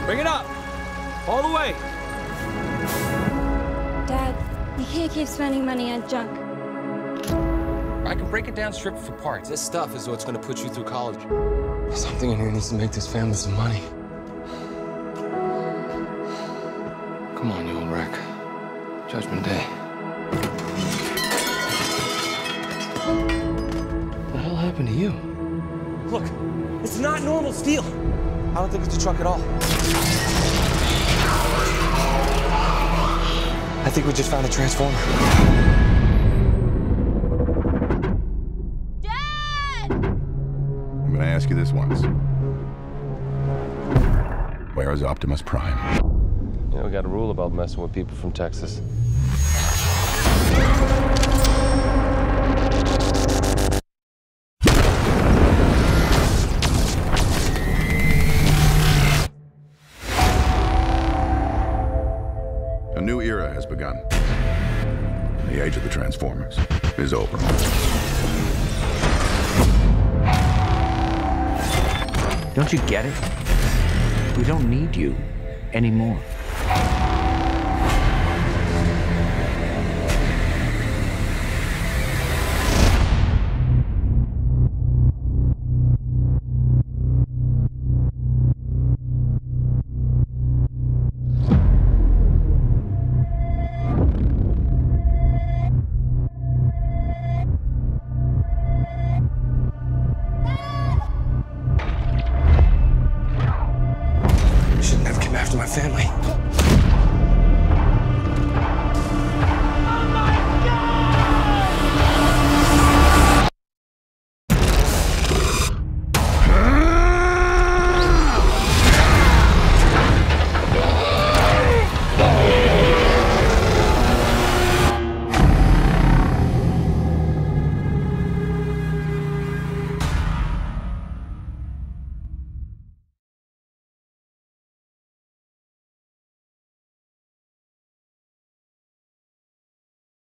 Bring it up. All the way. Dad, you can't keep spending money on junk. I can break it down, strip it for parts. This stuff is what's gonna put you through college. Something in here needs to make this family some money. Come on, you old wreck. Judgment Day. What the hell happened to you? Look, it's not normal steel. I don't think it's a truck at all. I think we just found a transformer. Dad! I'm gonna ask you this once. Where is Optimus Prime? You know, we got a rule about messing with people from Texas. A new era has begun. The age of the Transformers is over. Don't you get it? We don't need you anymore.